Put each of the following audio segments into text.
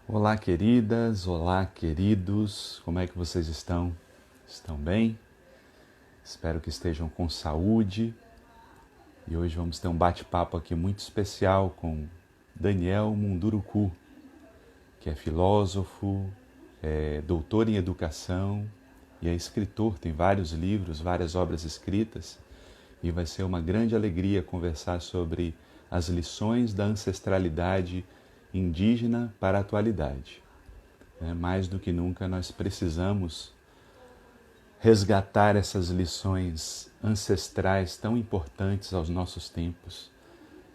Olá, queridas, olá, queridos, como é que vocês estão? Estão bem? Espero que estejam com saúde. E hoje vamos ter um bate-papo aqui muito especial com Daniel Munduruku, que é filósofo, é doutor em educação e é escritor, tem vários livros, várias obras escritas. E vai ser uma grande alegria conversar sobre as lições da ancestralidade indígena para a atualidade. Mais do que nunca, nós precisamos resgatar essas lições ancestrais tão importantes aos nossos tempos,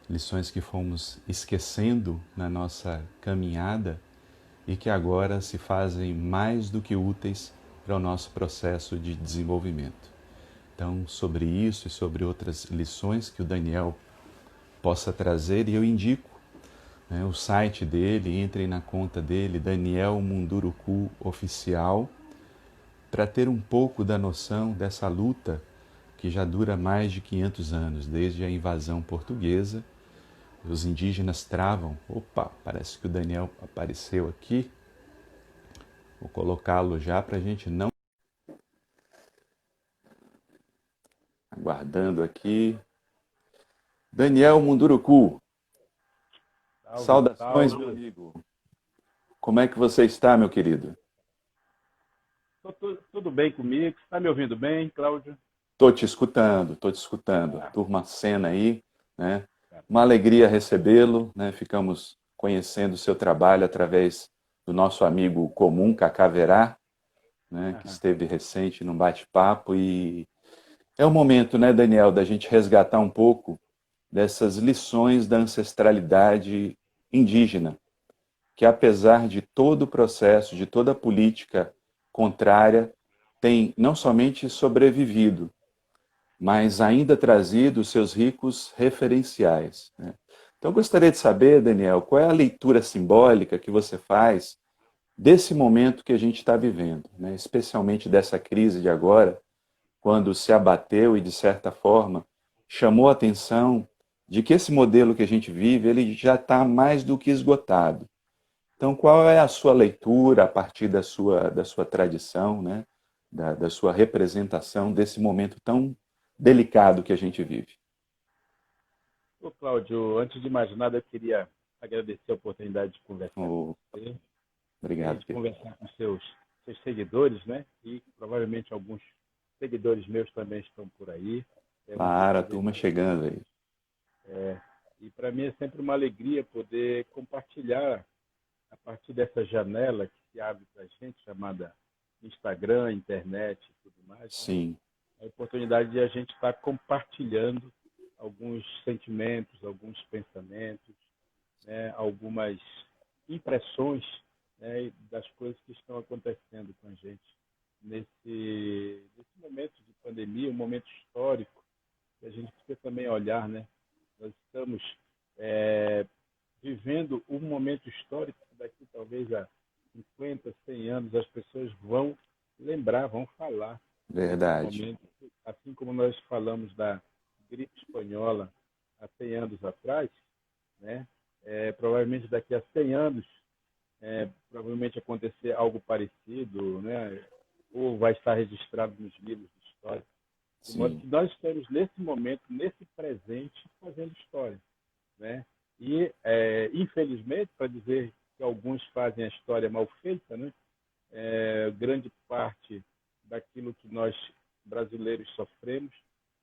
lições que fomos esquecendo na nossa caminhada e que agora se fazem mais do que úteis para o nosso processo de desenvolvimento. Então, sobre isso e sobre outras lições que o Daniel possa trazer, e eu indico o site dele, entrem na conta dele, Daniel Munduruku Oficial, para ter um pouco da noção dessa luta que já dura mais de 500 anos, desde a invasão portuguesa. Os indígenas travam. Opa, parece que o Daniel apareceu aqui. Vou colocá-lo já para a gente não. Aguardando aqui. Daniel Munduruku, Salve, saudações, meu salve. amigo. Como é que você está, meu querido? Tudo bem comigo? Está me ouvindo bem, Cláudio? Tô te escutando, tô te escutando. Ah, Turma Sena aí, né? cara. Uma alegria recebê-lo, né? Ficamos conhecendo o seu trabalho através do nosso amigo comum, Cacá Verá, né? Que Aham. esteve recente num bate-papo e é o momento, né, Daniel, da gente resgatar um pouco dessas lições da ancestralidade indígena, que apesar de todo o processo, de toda a política contrária, tem não somente sobrevivido, mas ainda trazido os seus ricos referenciais, né? Então, eu gostaria de saber, Daniel, qual é a leitura simbólica que você faz desse momento que a gente está vivendo, né? Especialmente dessa crise de agora, quando se abateu e, de certa forma, chamou a atenção de que esse modelo que a gente vive ele já está mais do que esgotado. Então, qual é a sua leitura a partir da sua tradição, né? Da sua representação desse momento tão delicado que a gente vive? Ô, Cláudio, antes de mais nada, eu queria agradecer a oportunidade de conversar com Oh, você, né, e obrigado, de Pedro. conversar com seus seguidores, né? E provavelmente alguns seguidores meus também estão por aí. É um Claro, a prazer. turma chegando aí. É, e para mim é sempre uma alegria poder compartilhar a partir dessa janela que se abre para a gente, chamada Instagram, internet e tudo mais, né? Sim, A oportunidade de a gente estar compartilhando alguns sentimentos, alguns pensamentos, né, algumas impressões, né, das coisas que estão acontecendo com a gente nesse momento de pandemia, um momento histórico, que a gente precisa também olhar, né? Nós estamos é, vivendo um momento histórico que daqui talvez a 50, 100 anos as pessoas vão lembrar, vão falar desse verdade. momento, assim como nós falamos da gripe espanhola há 100 anos atrás, né? Provavelmente daqui a 100 anos, provavelmente acontecer algo parecido, né? Ou vai estar registrado nos livros de história. De modo Sim, que nós estamos nesse momento, nesse presente, fazendo história, né? E, infelizmente, para dizer que alguns fazem a história mal feita, né? Grande parte daquilo que nós brasileiros sofremos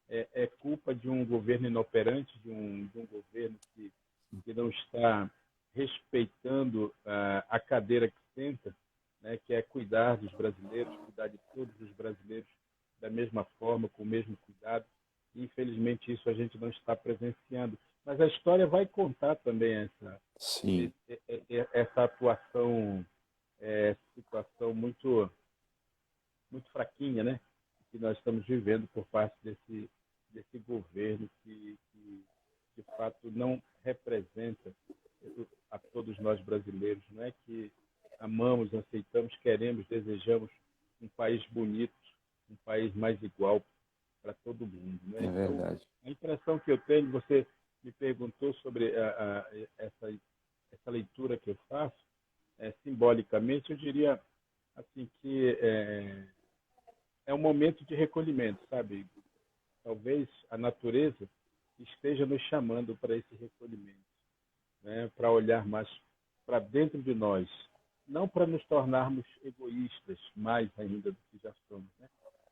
é culpa de um governo inoperante, de um governo que não está respeitando a cadeira que senta, né, que é cuidar dos brasileiros, cuidar de todos os brasileiros da mesma forma, com o mesmo cuidado. E, infelizmente, isso a gente não está presenciando. Mas a história vai contar também sim, essa atuação, situação muito fraquinha, né, que nós estamos vivendo por parte desse governo que de fato não representa a todos nós brasileiros, não é que amamos, aceitamos, queremos, desejamos um país bonito, um país mais igual para todo mundo, né? é Então, verdade. a impressão que eu tenho, você me perguntou sobre essa leitura que eu faço, simbolicamente, eu diria assim que é um momento de recolhimento, sabe? Talvez a natureza esteja nos chamando para esse recolhimento, né? Para olhar mais para dentro de nós, não para nos tornarmos egoístas mais ainda do que já somos, né?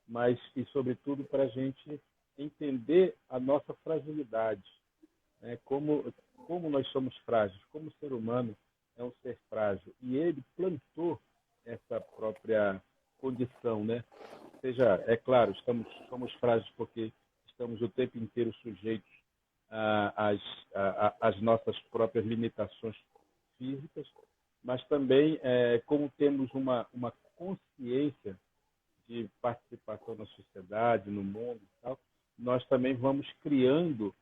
Mas e sobretudo para a gente entender a nossa fragilidade, né? Como nós somos frágeis, como o ser humano é um ser frágil e ele plantou essa própria condição, né? Seja, é claro, somos frágeis porque estamos o tempo inteiro sujeitos às, às nossas próprias limitações físicas, mas também, como temos uma consciência de participação na sociedade, no mundo e tal, nós também vamos criando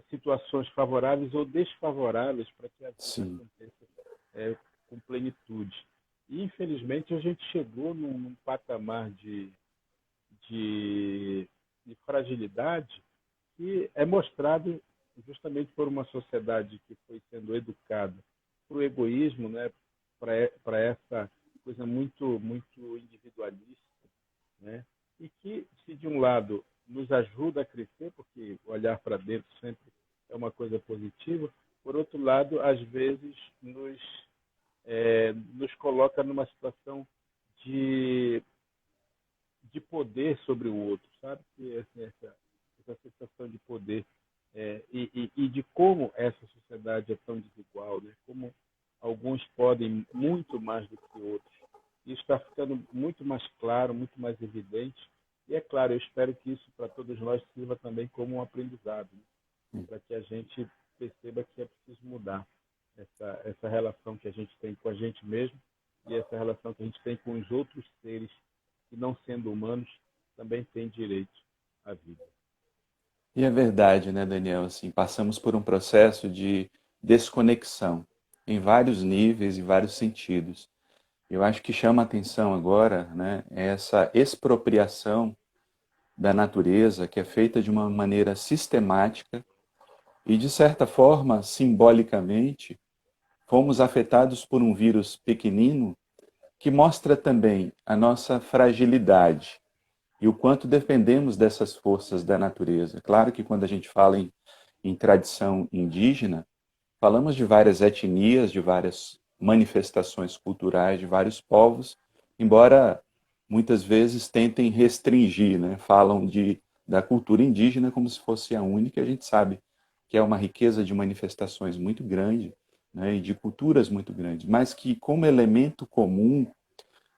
situações favoráveis ou desfavoráveis para que a vida Sim. aconteça com plenitude. E, infelizmente, a gente chegou num patamar de, de fragilidade que é mostrado justamente por uma sociedade que foi sendo educada para o egoísmo, né? Para essa coisa muito individualista, né? E que, se de um lado nos ajuda a crescer, porque olhar para dentro sempre é uma coisa positiva, por outro lado, às vezes nos coloca numa situação de, de poder sobre o outro, sabe? Que, assim, essa sensação de poder e de como essa sociedade é tão desigual, né? Como alguns podem muito mais do que outros. Isso está ficando muito mais claro, muito mais evidente. E é claro, eu espero que isso para todos nós sirva também como um aprendizado, né? Para que a gente perceba que é preciso mudar essa relação que a gente tem com a gente mesmo e essa relação que a gente tem com os outros seres que, não sendo humanos, também têm direito à vida. E é verdade, né, Daniel? Assim, passamos por um processo de desconexão em vários níveis e vários sentidos. Eu acho que chama a atenção agora, né, essa expropriação da natureza que é feita de uma maneira sistemática e, de certa forma, simbolicamente, fomos afetados por um vírus pequenino que mostra também a nossa fragilidade e o quanto dependemos dessas forças da natureza. Claro que quando a gente fala em tradição indígena, falamos de várias etnias, de várias manifestações culturais, de vários povos, embora muitas vezes tentem restringir, né? Falam da cultura indígena como se fosse a única, a gente sabe que é uma riqueza de manifestações muito grande, né? E de culturas muito grandes, mas que como elemento comum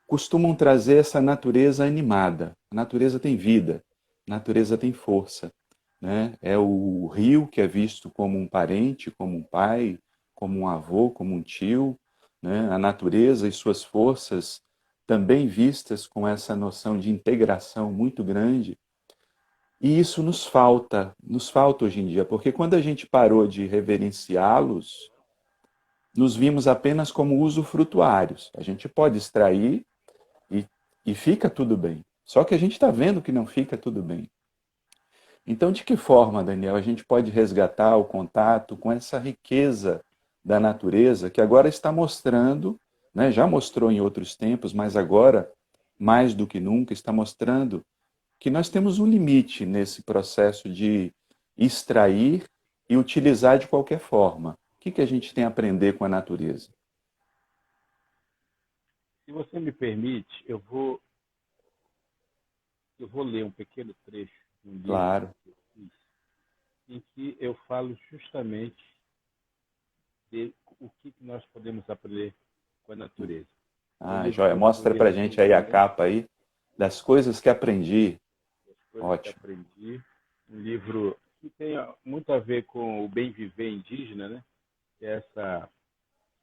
costumam trazer essa natureza animada. A natureza tem vida, a natureza tem força, né? É o rio que é visto como um parente, como um pai, como um avô, como um tio, né? A natureza e suas forças também vistas com essa noção de integração muito grande. E isso nos falta hoje em dia, porque quando a gente parou de reverenciá-los, nos vimos apenas como usufrutuários. A gente pode extrair e, e fica tudo bem. Só que a gente está vendo que não fica tudo bem. Então, de que forma, Daniel, a gente pode resgatar o contato com essa riqueza da natureza que agora está mostrando, né, já mostrou em outros tempos, mas agora, mais do que nunca, está mostrando que nós temos um limite nesse processo de extrair e utilizar de qualquer forma. O que a gente tem a aprender com a natureza? Se você me permite, eu vou ler um pequeno trecho de um livro Claro. que eu fiz, em que eu falo justamente de o que nós podemos aprender com a natureza. É um Ah, livro joia. que eu Mostra procurei pra gente aí a recentemente, capa aí das coisas que aprendi. as coisas que Ótimo. aprendi. Um livro que tem muito a ver com o bem viver indígena, né? Que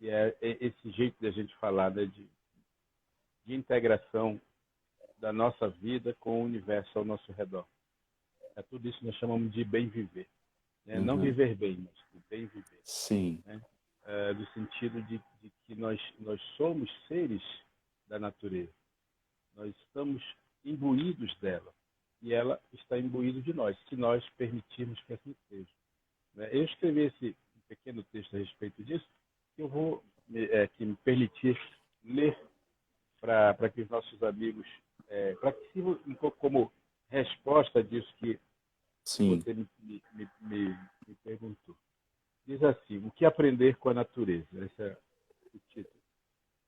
é, esse jeito da gente falar, né? De integração da nossa vida com o universo ao nosso redor. É tudo isso que nós chamamos de bem viver, né? Não Uhum. viver bem, mas de bem viver, Sim. né? Do sentido de que nós somos seres da natureza. Nós estamos imbuídos dela e ela está imbuída de nós, se nós permitirmos que assim seja, né? Eu escrevi esse pequeno texto a respeito disso, que eu vou que me permitir ler para que os nossos amigos, para que sirva um pouco como resposta disso que Sim, você me perguntou. Diz assim: o que aprender com a natureza? Esse é o título.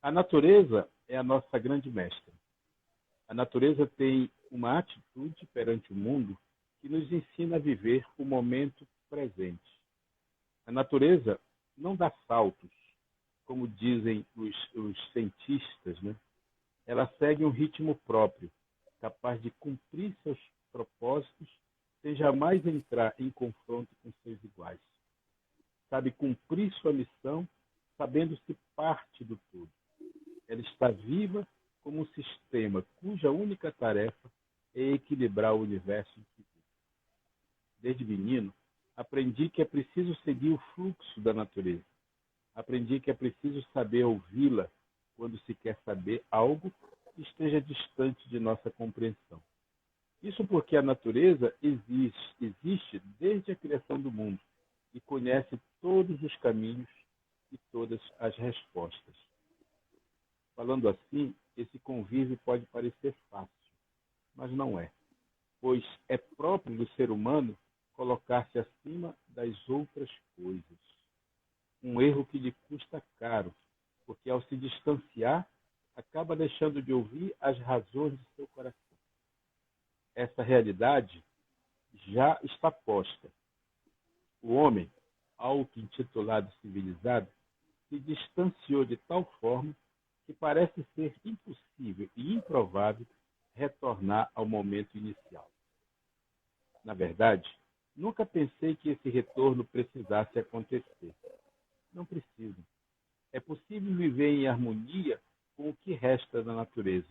A natureza é a nossa grande mestra. A natureza tem uma atitude perante o mundo que nos ensina a viver o momento presente. A natureza não dá saltos, como dizem os cientistas, né? Ela segue um ritmo próprio, capaz de cumprir seus propósitos sem jamais entrar em confronto com seus iguais. Sabe cumprir sua missão, sabendo-se parte do todo. Ela está viva como um sistema cuja única tarefa é equilibrar o universo em que vive. Desde menino, aprendi que é preciso seguir o fluxo da natureza. Aprendi que é preciso saber ouvi-la quando se quer saber algo que esteja distante de nossa compreensão. Isso porque a natureza existe desde a criação do mundo e conhece todos os caminhos e todas as respostas. Falando assim, esse convívio pode parecer fácil, mas não é, pois é próprio do ser humano colocar-se acima das outras coisas. Um erro que lhe custa caro, porque ao se distanciar, acaba deixando de ouvir as razões de seu coração. Essa realidade já está posta. O homem, auto-intitulado civilizado, se distanciou de tal forma que parece ser impossível e improvável retornar ao momento inicial. Na verdade, nunca pensei que esse retorno precisasse acontecer. Não precisa. É possível viver em harmonia com o que resta da natureza,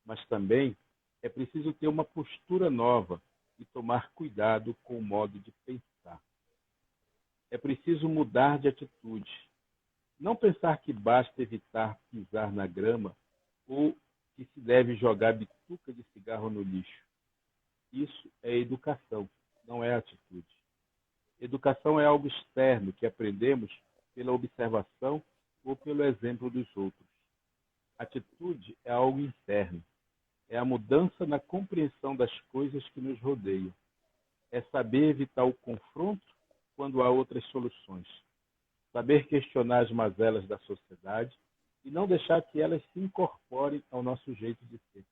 mas também é preciso ter uma postura nova e tomar cuidado com o modo de pensar. É preciso mudar de atitude. Não pensar que basta evitar pisar na grama ou que se deve jogar bituca de cigarro no lixo. Isso é educação, não é atitude. Educação é algo externo que aprendemos pela observação ou pelo exemplo dos outros. Atitude é algo interno. É a mudança na compreensão das coisas que nos rodeiam. É saber evitar o confronto quando há outras soluções. Saber questionar as mazelas da sociedade e não deixar que elas se incorporem ao nosso jeito de ser.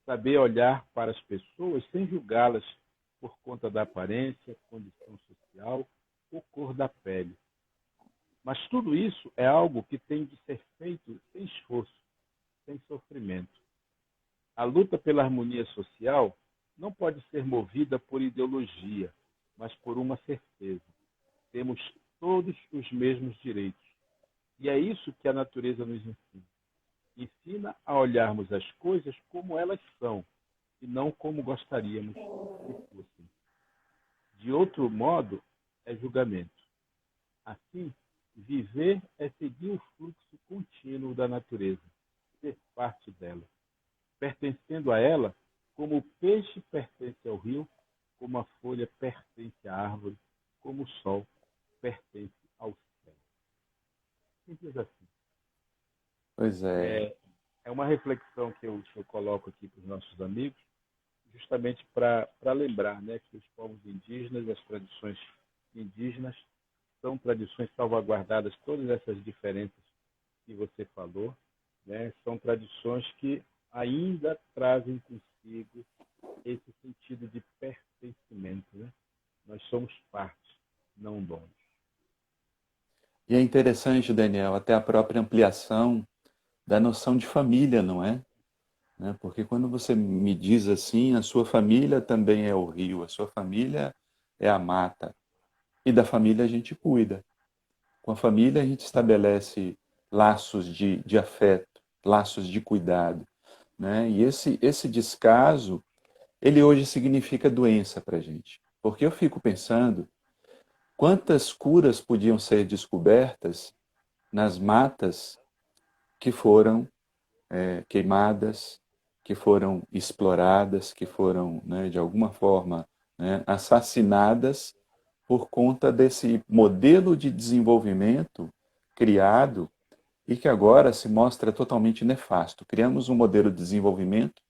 Saber olhar para as pessoas sem julgá-las por conta da aparência, condição social ou cor da pele. Mas tudo isso é algo que tem de ser feito sem esforço, sem sofrimento. A luta pela harmonia social não pode ser movida por ideologia, mas por uma certeza. Temos todos os mesmos direitos. E é isso que a natureza nos ensina. Ensina a olharmos as coisas como elas são, e não como gostaríamos que fossem. De outro modo, é julgamento. Assim, viver é seguir o fluxo contínuo da natureza, ser parte dela, pertencendo a ela como o peixe pertence ao rio, como a folha pertence à árvore, como o sol pertence ao céu. Simples assim. pois é. É uma reflexão que eu coloco aqui para os nossos amigos, justamente para lembrar, né, que os povos indígenas, as tradições indígenas, são tradições salvaguardadas, todas essas diferenças que você falou, né, são tradições que ainda trazem consigo esse sentido de pertencimento. Né? Nós somos parte, não donos. E é interessante, Daniel, até a própria ampliação da noção de família, não é? Né? Porque quando você me diz assim, a sua família também é o rio, a sua família é a mata. E da família a gente cuida. Com a família a gente estabelece laços de afeto, laços de cuidado. Né? E esse descaso, ele hoje significa doença para a gente. Porque eu fico pensando quantas curas podiam ser descobertas nas matas que foram queimadas, que foram exploradas, que foram, né, de alguma forma, né, assassinadas por conta desse modelo de desenvolvimento criado e que agora se mostra totalmente nefasto. Criamos um modelo de desenvolvimento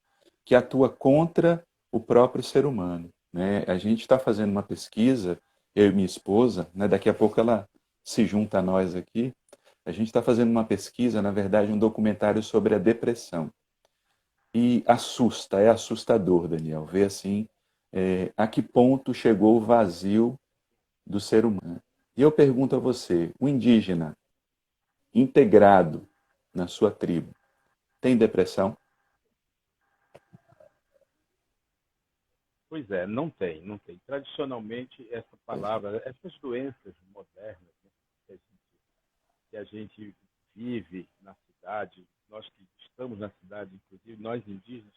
que atua contra o próprio ser humano, né? A gente está fazendo uma pesquisa, eu e minha esposa, né? Daqui a pouco ela se junta a nós aqui. A gente está fazendo uma pesquisa, na verdade, um documentário sobre a depressão. E assusta, é assustador, Daniel, ver assim a que ponto chegou o vazio do ser humano. E eu pergunto a você, o indígena integrado na sua tribo tem depressão? Pois é, não tem, não tem. Tradicionalmente, essa palavra, essas doenças modernas, né, que a gente vive na cidade, nós que estamos na cidade, inclusive nós indígenas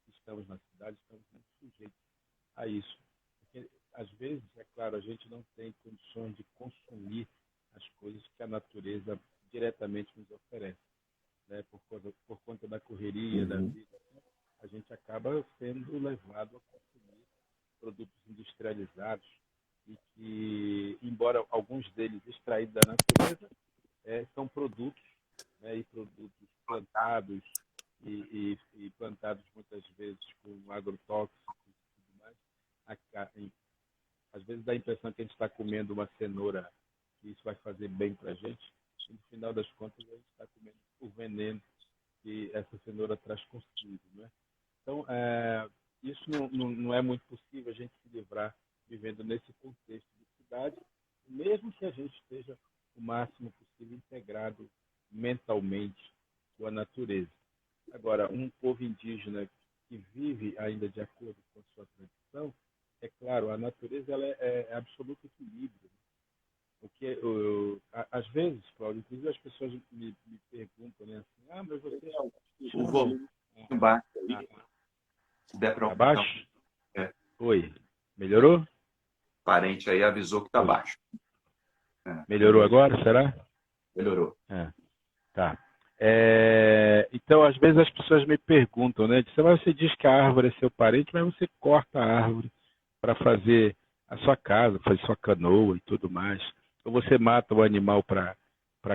que estamos na cidade, estamos muito sujeitos a isso. Porque, às vezes, é claro, a gente não tem condições de consumir as coisas que a natureza diretamente nos oferece, né? Por conta da correria da Uhum. vida, né? A gente acaba sendo levado a consumir produtos industrializados e que, embora alguns deles extraídos da natureza, são produtos, né, e produtos plantados e plantados muitas vezes com agrotóxicos e tudo mais. Às vezes dá a impressão que a gente está comendo uma cenoura que isso vai fazer bem para a gente, e no final das contas a gente está comendo o veneno que essa cenoura traz consigo, né? Então, isso não é muito possível a gente se livrar vivendo nesse contexto de cidade, mesmo que a gente esteja o máximo possível integrado mentalmente com a natureza. Agora, um povo indígena que vive ainda de acordo com a sua tradição, é claro, a natureza ela é absoluto equilíbrio. Às vezes, Cláudio, inclusive as pessoas me perguntam, né, assim, mas vocês O chamam volume baixo a, aí, se der para tá aumentar. baixo? É, Oi, melhorou? o parente aí avisou que está Oi, baixo. Vamos melhorou ver. agora, será? Melhorou. Tá. Então, às vezes as pessoas me perguntam, né? Você diz que a árvore é seu parente, mas você corta a árvore para fazer a sua casa, fazer sua canoa e tudo mais. Ou você mata o animal para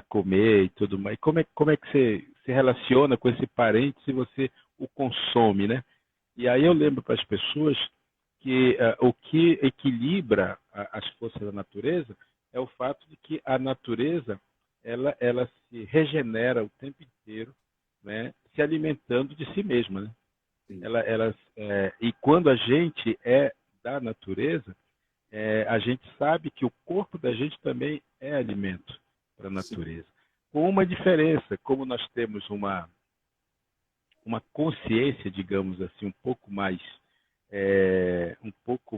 comer e tudo mais. E como é que você se relaciona com esse parente se você o consome, né? E aí eu lembro para as pessoas que o que equilibra as forças da natureza é o fato de que a natureza ela se regenera o tempo inteiro, né, se alimentando de si mesma, né? Sim, E quando a gente é da natureza, a gente sabe que o corpo da gente também é alimento para a sim, natureza. Com uma diferença, como nós temos uma consciência, digamos assim, um pouco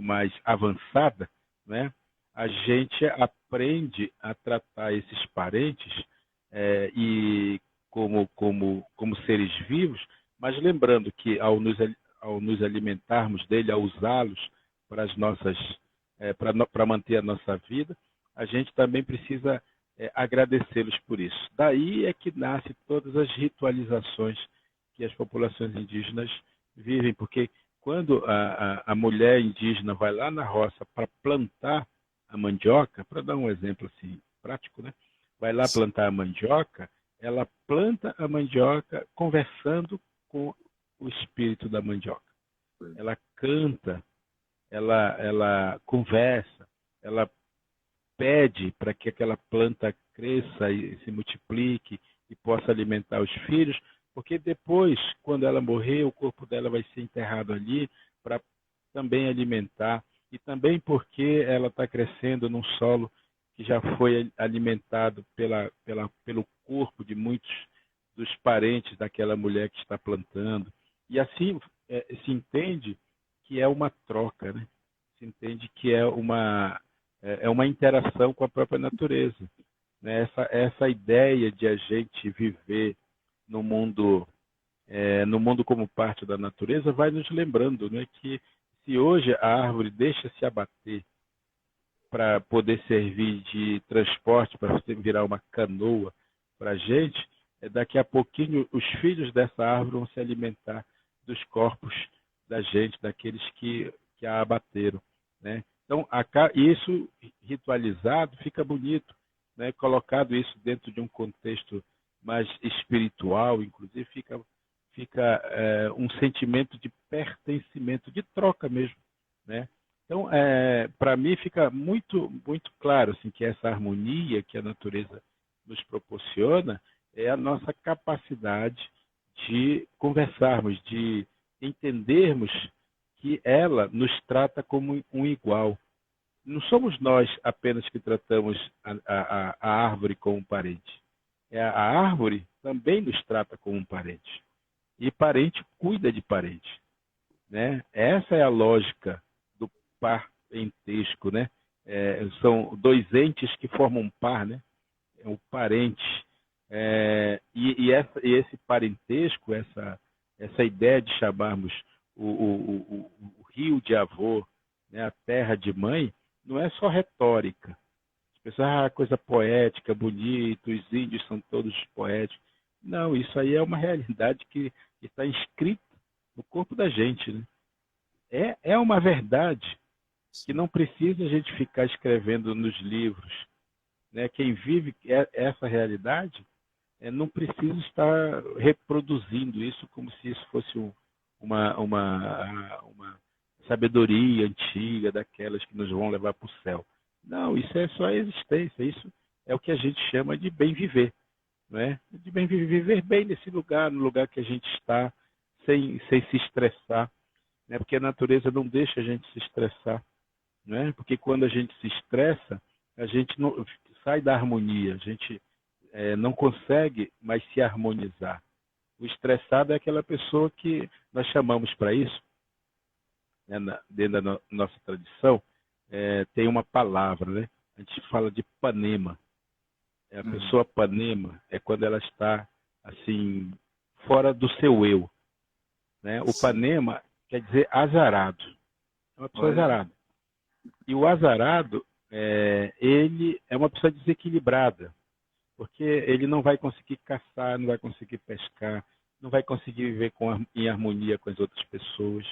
mais avançada, né? A gente aprende a tratar esses parentes e como seres vivos, mas lembrando que ao nos alimentarmos dele, ao usá-los para as nossas para manter a nossa vida, a gente também precisa agradecê-los por isso. Daí é que nasce todas as ritualizações que as populações indígenas vivem, porque quando a mulher indígena vai lá na roça para plantar a mandioca, para dar um exemplo assim prático, né? Vai lá sim. plantar a mandioca, ela planta a mandioca conversando com o espírito da mandioca. Ela canta, ela conversa, ela pede para que aquela planta cresça e se multiplique e possa alimentar os filhos, porque depois, quando ela morrer, o corpo dela vai ser enterrado ali para também alimentar, e também porque ela está crescendo num solo que já foi alimentado pelo corpo de muitos dos parentes daquela mulher que está plantando. E assim se entende que é uma troca, né? Se entende que é uma interação com a própria natureza, né? Essa ideia de a gente viver no mundo, no mundo como parte da natureza vai nos lembrando, né, que se hoje a árvore deixa se abater para poder servir de transporte, para virar uma canoa para a gente, daqui a pouquinho os filhos dessa árvore vão se alimentar dos corpos da gente, daqueles que a abateram, né? Então, isso ritualizado fica bonito, né? Colocado isso dentro de um contexto mais espiritual, inclusive fica um sentimento de pertencimento, de troca mesmo, né? Então, para mim fica muito muito claro assim que essa harmonia que a natureza nos proporciona é a nossa capacidade de conversarmos, de entendermos que ela nos trata como um igual. Não somos nós apenas que tratamos a árvore como um parente. A árvore também nos trata como um parente. E parente cuida de parente, né? Essa é a lógica do parentesco, né? São dois entes que formam um par, né? É o parente. E esse parentesco, essa ideia de chamarmos o rio de avô, né, a terra de mãe, não é só retórica. As pessoas, coisa poética, bonito, os índios são todos poéticos. Não, isso aí é uma realidade que está inscrita no corpo da gente, né? É uma verdade que não precisa a gente ficar escrevendo nos livros, né? Quem vive essa realidade não precisa estar reproduzindo isso como se isso fosse uma sabedoria antiga, daquelas que nos vão levar para o céu. Não, isso é só a existência, isso é o que a gente chama de bem viver, não é? De bem viver bem nesse lugar, no lugar que a gente está, sem se estressar, né? Porque a natureza não deixa a gente se estressar, não é? Porque quando a gente se estressa, a gente não, sai da harmonia, a gente não consegue mais se harmonizar. O estressado é aquela pessoa que nós chamamos para isso, né, dentro da nossa tradição, tem uma palavra, né? A gente fala de panema. A pessoa panema é quando ela está assim fora do seu eu, né? O panema quer dizer azarado. É uma pessoa azarada. E o azarado, ele é uma pessoa desequilibrada, porque ele não vai conseguir caçar, não vai conseguir pescar, não vai conseguir viver em harmonia com as outras pessoas.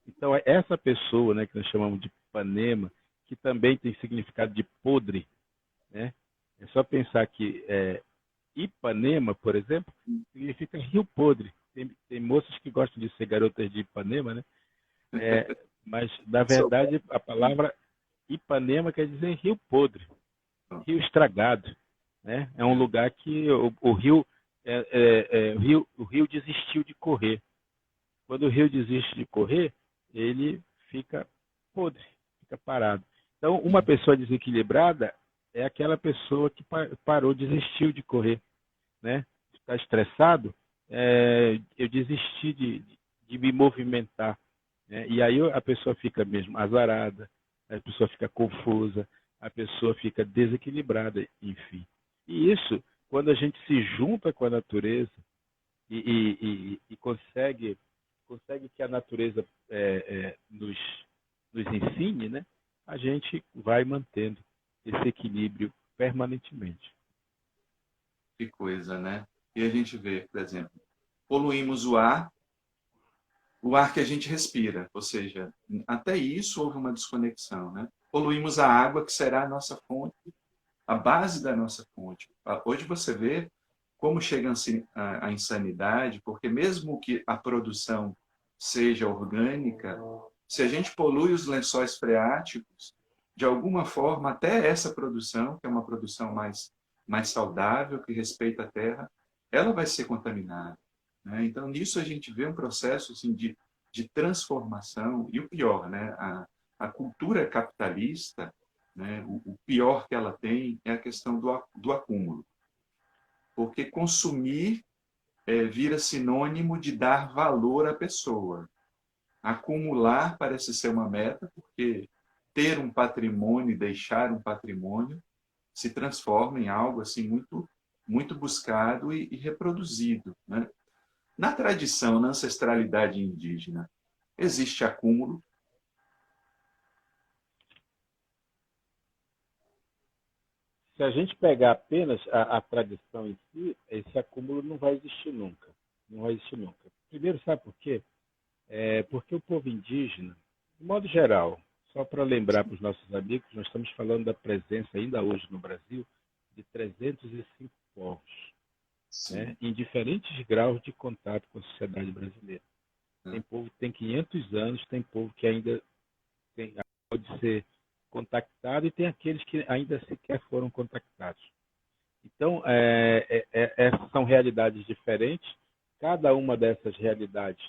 Então, essa pessoa, né, que nós chamamos de panema, que também tem significado de podre, né? É só pensar que Ipanema, por exemplo, significa rio podre. Tem moças que gostam de ser garotas de Ipanema, né? Mas, na verdade, a palavra Ipanema quer dizer rio podre, rio estragado, né? É um lugar que o rio desistiu de correr. Quando o rio desiste de correr, ele fica podre, fica parado. Então, uma pessoa desequilibrada é aquela pessoa que parou, desistiu de correr, né? Está estressado, eu desisti de me movimentar, né? E aí a pessoa fica mesmo azarada, a pessoa fica confusa, a pessoa fica desequilibrada, enfim. E isso, quando a gente se junta com a natureza e consegue que a natureza nos ensine, né? A gente vai mantendo esse equilíbrio permanentemente. Que coisa, né? E a gente vê, por exemplo, poluímos o ar que a gente respira, ou seja, até isso houve uma desconexão, né? Poluímos a água, que será a nossa fonte, a base da nossa fonte. Hoje você vê como chega a insanidade, porque mesmo que a produção seja orgânica, se a gente polui os lençóis freáticos, de alguma forma, até essa produção, que é uma produção mais saudável, que respeita a terra, ela vai ser contaminada, né? Então, nisso a gente vê um processo assim, de transformação, e o pior, né? A cultura capitalista, né? O pior que ela tem é a questão do acúmulo. Porque consumir vira sinônimo de dar valor à pessoa. Acumular parece ser uma meta, porque ter um patrimônio e deixar um patrimônio se transforma em algo assim muito, muito buscado e reproduzido, né? Na tradição, na ancestralidade indígena, existe acúmulo. Se a gente pegar apenas a tradição em si, esse acúmulo não vai existir nunca. Não vai existir nunca. Primeiro, sabe por quê? Porque o povo indígena, de modo geral, só para lembrar para os nossos amigos, nós estamos falando da presença ainda hoje no Brasil de 305 povos. né, sim. em diferentes graus de contato com a sociedade brasileira. É. Tem povo que tem 500 anos, tem povo que ainda pode ser contactado e tem aqueles que ainda sequer foram contactados. Então, essas são realidades diferentes. Cada uma dessas realidades,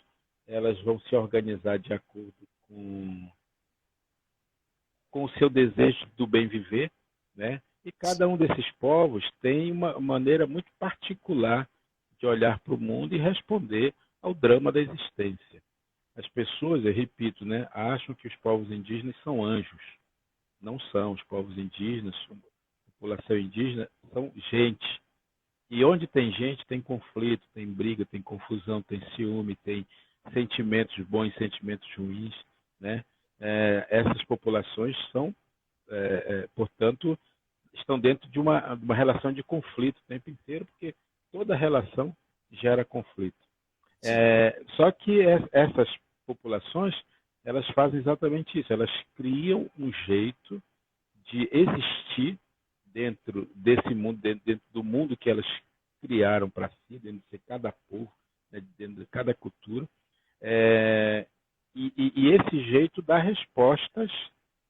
elas vão se organizar de acordo com o seu desejo do bem viver, né? E cada um desses povos tem uma maneira muito particular de olhar para o mundo e responder ao drama da existência. As pessoas, eu repito, né, acham que os povos indígenas são anjos. Não são. Os povos indígenas, a população indígena, são gente. E onde tem gente, tem conflito, tem briga, tem confusão, tem ciúme, tem sentimentos bons e sentimentos ruins, né? Essas populações são, portanto, estão dentro de uma relação de conflito o tempo inteiro, porque toda relação gera conflito. Sim. Só que essas populações, elas fazem exatamente isso, elas criam um jeito de existir dentro desse mundo, dentro do mundo que elas criaram para si, dentro de cada povo, né, dentro de cada cultura, é, e esse jeito dá respostas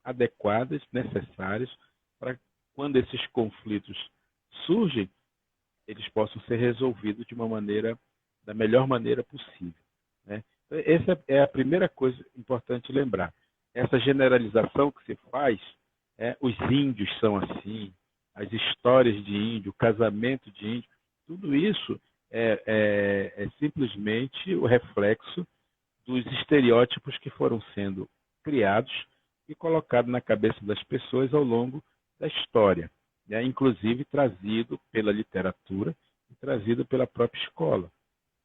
adequadas, necessárias, para quando esses conflitos surgem, eles possam ser resolvidos de uma maneira, da melhor maneira possível. Né? Essa é a primeira coisa importante lembrar. Essa generalização que se faz, os índios são assim, as histórias de índio, o casamento de índio, tudo isso é simplesmente o reflexo dos estereótipos que foram sendo criados e colocados na cabeça das pessoas ao longo da história, né? Inclusive trazido pela literatura e trazido pela própria escola.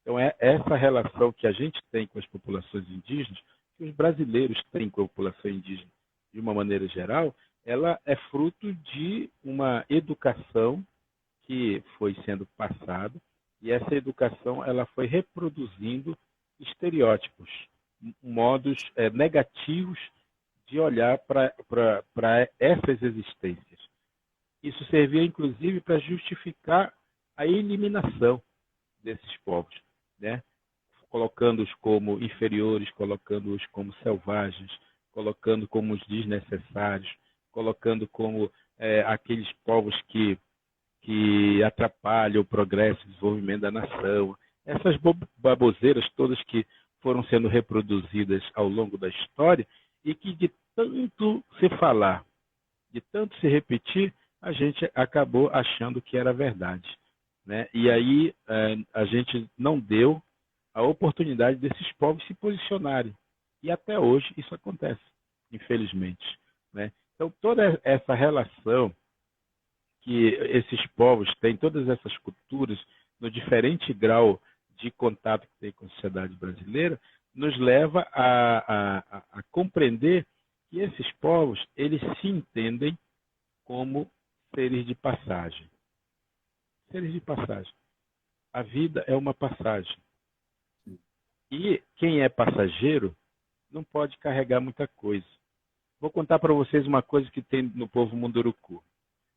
Então, é essa relação que a gente tem com as populações indígenas, que os brasileiros têm com a população indígena de uma maneira geral, ela é fruto de uma educação que foi sendo passada e essa educação ela foi reproduzindo estereótipos, modos negativos de olhar para essas existências. Isso servia, inclusive, para justificar a eliminação desses povos, né? Colocando-os como inferiores, colocando-os como selvagens, colocando como os desnecessários, colocando como aqueles povos que atrapalham o progresso e o desenvolvimento da nação. Essas baboseiras todas que foram sendo reproduzidas ao longo da história e que de tanto se falar, de tanto se repetir, a gente acabou achando que era verdade, né? E aí a gente não deu a oportunidade desses povos se posicionarem. E até hoje isso acontece, infelizmente, né? Então toda essa relação que esses povos têm, todas essas culturas, no diferente grau de contato que tem com a sociedade brasileira, nos leva a compreender que esses povos eles se entendem como seres de passagem. Seres de passagem. A vida é uma passagem. E quem é passageiro não pode carregar muita coisa. Vou contar para vocês uma coisa que tem no povo Munduruku.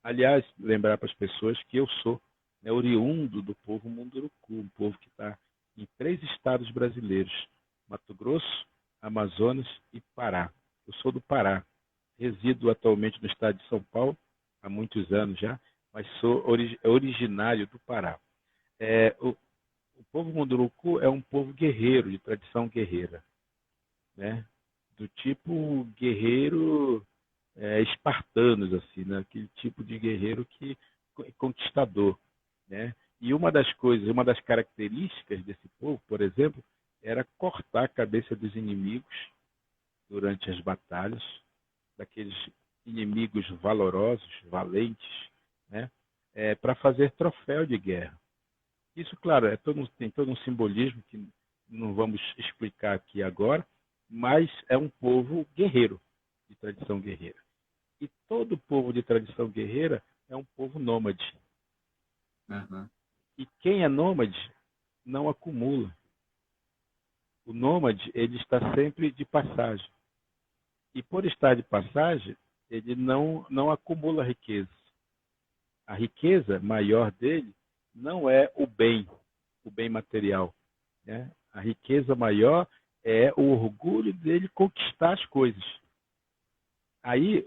Aliás, lembrar para as pessoas que eu sou oriundo do povo Munduruku, um povo que está em 3 estados brasileiros: Mato Grosso, Amazonas e Pará. Eu sou do Pará. Resido atualmente no estado de São Paulo, há muitos anos já, mas sou originário do Pará. O povo Munduruku é um povo guerreiro, de tradição guerreira, né? Do tipo guerreiro espartanos, assim, né? Aquele tipo de guerreiro que conquistador, né? E uma das coisas, uma das características desse povo, por exemplo, era cortar a cabeça dos inimigos durante as batalhas, daqueles inimigos valorosos, valentes, né? Para fazer troféu de guerra. Isso, claro, tem todo um simbolismo que não vamos explicar aqui agora, mas é um povo guerreiro, de tradição guerreira. E todo povo de tradição guerreira é um povo nômade. Uhum. E quem é nômade não acumula. O nômade ele está sempre de passagem. E por estar de passagem, ele não acumula riqueza. A riqueza maior dele não é o bem material, né? A riqueza maior é o orgulho dele conquistar as coisas. Aí,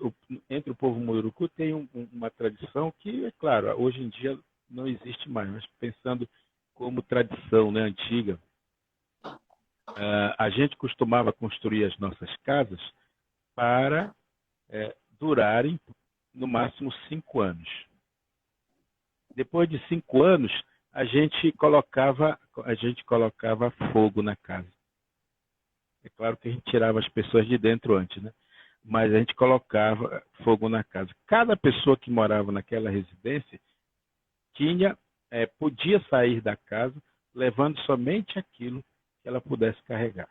entre o povo Munduruku tem uma tradição que, é claro, hoje em dia não existe mais, mas pensando como tradição, né, antiga, a gente costumava construir as nossas casas para durarem no máximo 5 anos. Depois de 5 anos, a gente colocava fogo na casa. É claro que a gente tirava as pessoas de dentro antes, né? Mas a gente colocava fogo na casa. Cada pessoa que morava naquela residência podia sair da casa levando somente aquilo que ela pudesse carregar.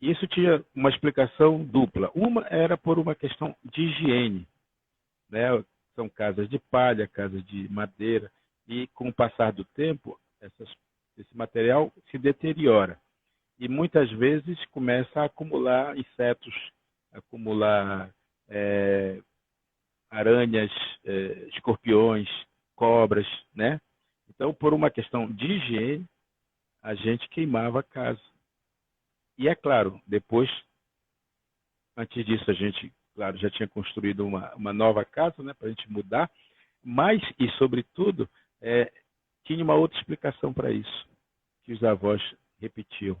Isso tinha uma explicação dupla. Uma era por uma questão de higiene, né? São casas de palha, casas de madeira, e com o passar do tempo, esse material se deteriora. E muitas vezes começa a acumular insetos, acumular aranhas, escorpiões, cobras, né? Então, por uma questão de higiene, a gente queimava a casa. E é claro, depois, antes disso, a gente, claro, já tinha construído uma nova casa, né, para a gente mudar, mas, e sobretudo, tinha uma outra explicação para isso, que os avós repetiam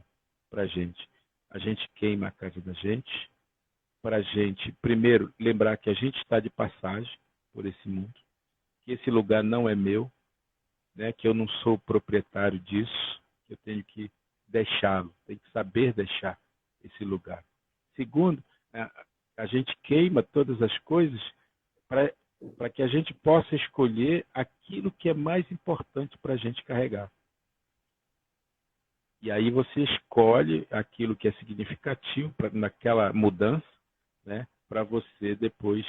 para a gente. A gente queima a casa da gente, para a gente, primeiro, lembrar que a gente está de passagem por esse mundo, que esse lugar não é meu, né, que eu não sou proprietário disso, que eu tenho que deixá-lo, tenho que saber deixar esse lugar. Segundo, a gente queima todas as coisas para que a gente possa escolher aquilo que é mais importante para a gente carregar. E aí você escolhe aquilo que é significativo naquela mudança, né, para você depois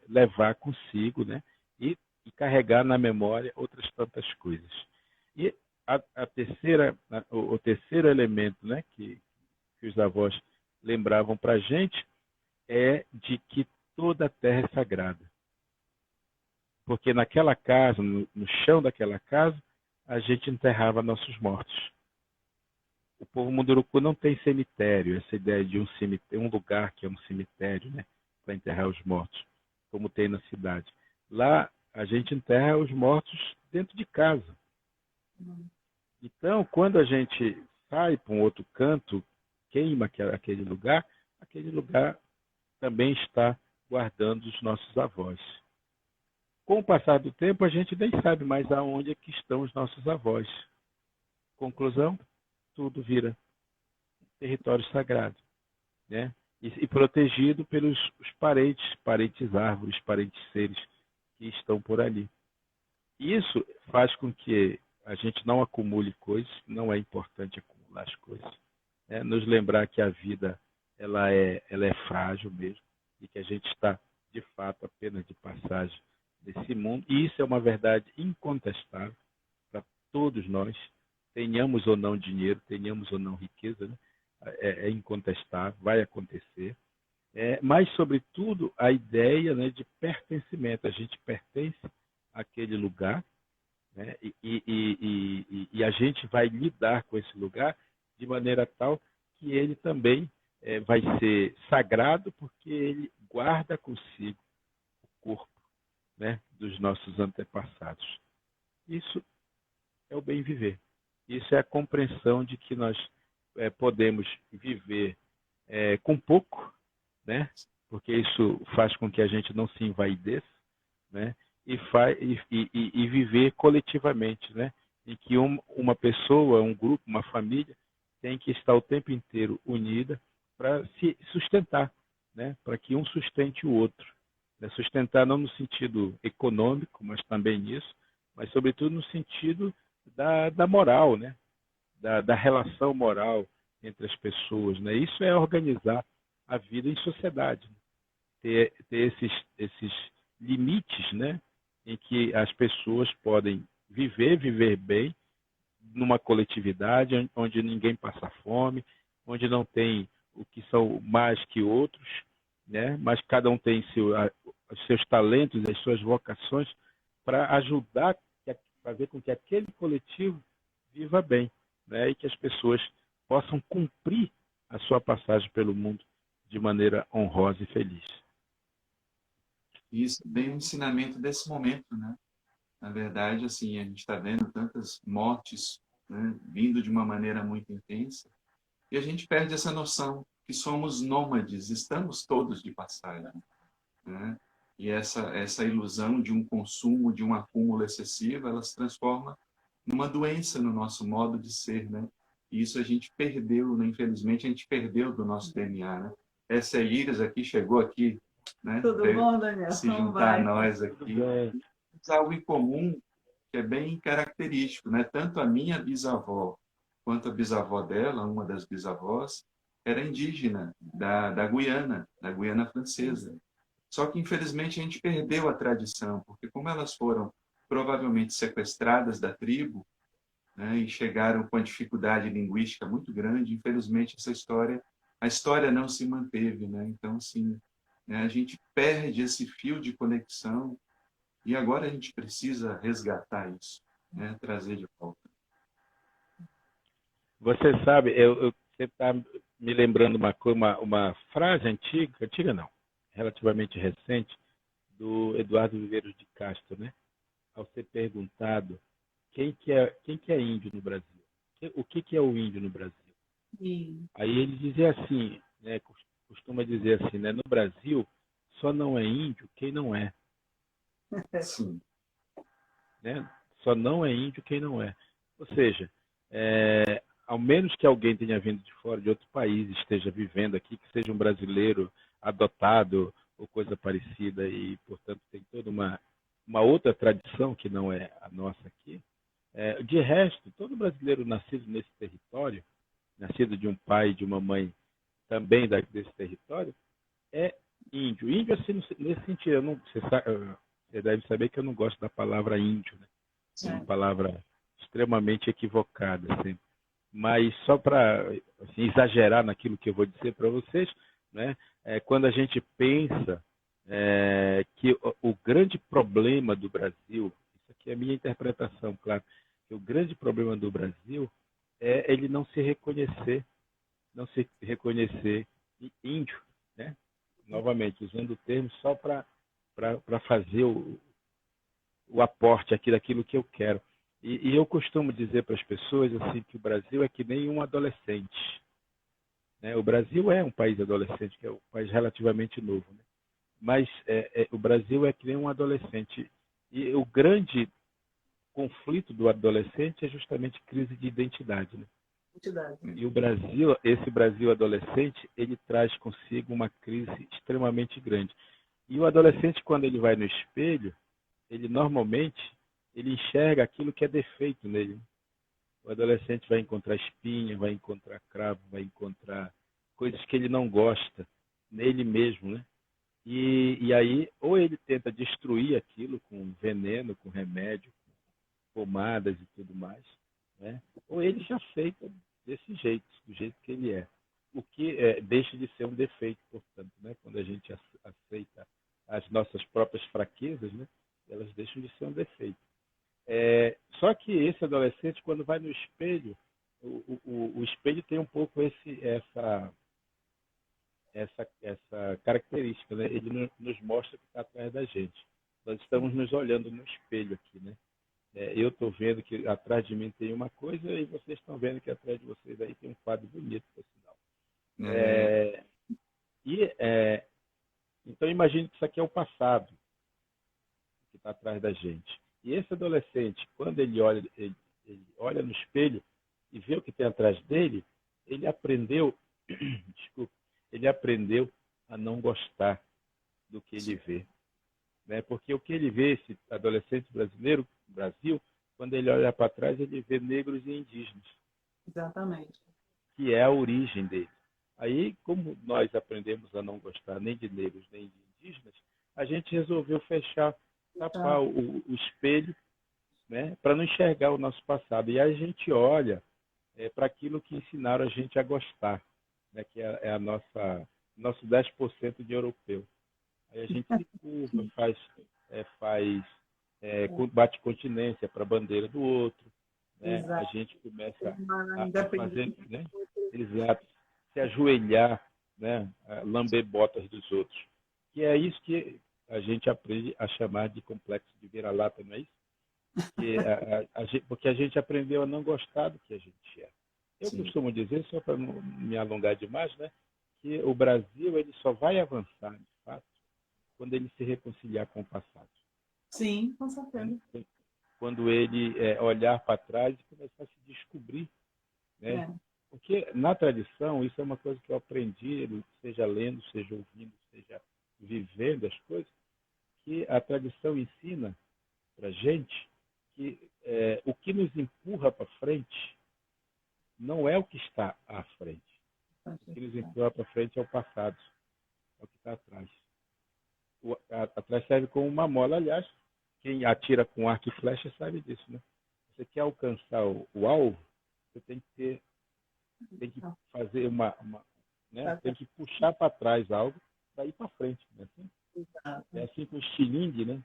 levar consigo, né, e carregar na memória outras tantas coisas. E o terceiro elemento, né, que os avós lembravam para a gente é de que toda a terra é sagrada. Porque naquela casa, no chão daquela casa, a gente enterrava nossos mortos. O povo Munduruku não tem cemitério, essa ideia de um lugar que é um cemitério, né, para enterrar os mortos, como tem na cidade. Lá a gente enterra os mortos dentro de casa. Então, quando a gente sai para um outro canto, queima aquele lugar também está guardando os nossos avós. Com o passar do tempo, a gente nem sabe mais aonde é que estão os nossos avós. Conclusão, tudo vira território sagrado, né? E protegido pelos parentes árvores, parentes seres que estão por ali. Isso faz com que a gente não acumule coisas, não é importante acumular as coisas, né? Nos lembrar que a vida ela é frágil mesmo e que a gente está, de fato, apenas de passagem desse mundo. E isso é uma verdade incontestável para todos nós, tenhamos ou não dinheiro, tenhamos ou não riqueza, né? É incontestável, vai acontecer. Mas, sobretudo, a ideia, né, de pertencimento. A gente pertence àquele lugar, né? E a gente vai lidar com esse lugar de maneira tal que ele também vai ser sagrado, porque ele guarda consigo o corpo, né, dos nossos antepassados. Isso é o bem viver. Isso é a compreensão de que nós podemos viver com pouco, né? Porque isso faz com que a gente não se envaideça, né? E viver coletivamente, né? Em que uma pessoa, um grupo, uma família tem que estar o tempo inteiro unida para se sustentar, né? Para que um sustente o outro. Né? Sustentar não no sentido econômico, mas também nisso, mas sobretudo no sentido da moral, né? Da relação moral entre as pessoas, né? Isso é organizar a vida em sociedade, ter esses limites, né? Em que as pessoas podem viver bem numa coletividade onde ninguém passa fome, onde não tem o que são mais que outros, né? Mas cada um tem os seus talentos, as suas vocações para ajudar, fazer com que aquele coletivo viva bem, né? E que as pessoas possam cumprir a sua passagem pelo mundo de maneira honrosa e feliz. Isso é bem o ensinamento desse momento, né? Na verdade, assim, a gente está vendo tantas mortes, né, vindo de uma maneira muito intensa, e a gente perde essa noção que somos nômades, estamos todos de passagem, né? E essa ilusão de um consumo, de um acúmulo excessivo, ela se transforma numa doença no nosso modo de ser, né? E isso a gente perdeu, né? Infelizmente, a gente perdeu do nosso DNA, né? Essa Iris aqui chegou aqui, né? Tudo bom, Daniel? Se Como juntar a vai? nós aqui. Temos algo em comum que é bem característico, né? Tanto a minha bisavó quanto a bisavó dela, uma das bisavós, era indígena da Guiana, da Guiana Francesa. Só que, infelizmente, a gente perdeu a tradição, porque como elas foram provavelmente sequestradas da tribo, né, e chegaram com uma dificuldade linguística muito grande, infelizmente, a história não se manteve, né? Então, assim, né, a gente perde esse fio de conexão e agora a gente precisa resgatar isso, né, trazer de volta. Você sabe, você está me lembrando uma frase antiga não, relativamente recente, do Eduardo Viveiros de Castro, né? Ao ser perguntado quem que é índio no Brasil, o que é o índio no Brasil? Sim. Aí ele dizia assim, né? Costuma dizer assim, né? No Brasil só não é índio quem não é, Sim. né? Só não é índio quem não é. Ou seja, ao menos que alguém tenha vindo de fora, de outro país, esteja vivendo aqui, que seja um brasileiro adotado ou coisa parecida e, portanto, tem toda uma outra tradição que não é a nossa aqui. De resto, todo brasileiro nascido nesse território, nascido de um pai e de uma mãe também desse território, é índio. Índio, assim, nesse sentido, você deve saber que eu não gosto da palavra índio, né? É uma palavra extremamente equivocada, assim. Mas só para assim, exagerar naquilo que eu vou dizer para vocês, né? Quando a gente pensa que o grande problema do Brasil, isso aqui é a minha interpretação, claro, que o grande problema do Brasil é ele não se reconhecer índio, né? Novamente, usando o termo só para fazer o aporte aqui daquilo que eu quero. E eu costumo dizer para as pessoas assim que o Brasil é que nem um adolescente, né? O Brasil é um país adolescente, que é um país relativamente novo, né? Mas o Brasil é que nem um adolescente. E o grande conflito do adolescente é justamente crise de identidade, né? E o Brasil, esse Brasil adolescente, ele traz consigo uma crise extremamente grande. E o adolescente, quando ele vai no espelho, ele normalmente ele enxerga aquilo que é defeito nele. O adolescente vai encontrar espinha, vai encontrar cravo, vai encontrar coisas que ele não gosta nele mesmo, né? E aí, ou ele tenta destruir aquilo com veneno, com remédio, com pomadas e tudo mais, né? Ou ele se aceita desse jeito, do jeito que ele é. O que deixa de ser um defeito, portanto, né? Quando a gente aceita as nossas próprias fraquezas, né? Elas deixam de ser um defeito. Só que esse adolescente, quando vai no espelho, o espelho tem um pouco essa característica, né? Ele nos mostra o que está atrás da gente. Nós estamos nos olhando no espelho aqui, né? Eu estou vendo que atrás de mim tem uma coisa e vocês estão vendo que atrás de vocês aí tem um quadro bonito, por sinal. Então imagine que isso aqui é o passado que está atrás da gente. E esse adolescente, quando ele olha no espelho e vê o que tem atrás dele, ele aprendeu, desculpa, ele aprendeu a não gostar do que ele vê. Né? Porque o que ele vê, esse adolescente brasileiro, no Brasil, quando ele olha para trás, ele vê negros e indígenas. Exatamente. Que é a origem dele. Aí, como nós aprendemos a não gostar nem de negros nem de indígenas, a gente resolveu tapar o espelho, né, para não enxergar o nosso passado. E aí a gente olha para aquilo que ensinaram a gente a gostar, né, que é nosso 10% de europeu. Aí a gente se curva, faz bate continência para a bandeira do outro, né? A Exato. gente começa Uma a fazer, independência. né? Exato, se ajoelhar, né? A lamber botas dos outros. Que é isso que a gente aprende a chamar de complexo de vira-lata, não é isso? Porque a gente aprendeu a não gostar do que a gente é. Eu Sim. costumo dizer, só para não me alongar demais, né? Que o Brasil ele só vai avançar, de fato, quando ele se reconciliar com o passado. Sim, com certeza. Quando ele olhar para trás e começar a se descobrir, né? É. Porque na tradição, isso é uma coisa que eu aprendi, seja lendo, seja ouvindo, seja vivendo as coisas, que a tradição ensina para a gente que o que nos empurra para frente não é o que está à frente. O que nos empurra para frente é o passado, é o que está atrás. Atrás serve como uma mola, aliás, quem atira com arco e flecha sabe disso, né? Você quer alcançar o alvo, você tem que fazer né? Tem que puxar para trás algo para ir para frente, né? É assim com o estilingue, né?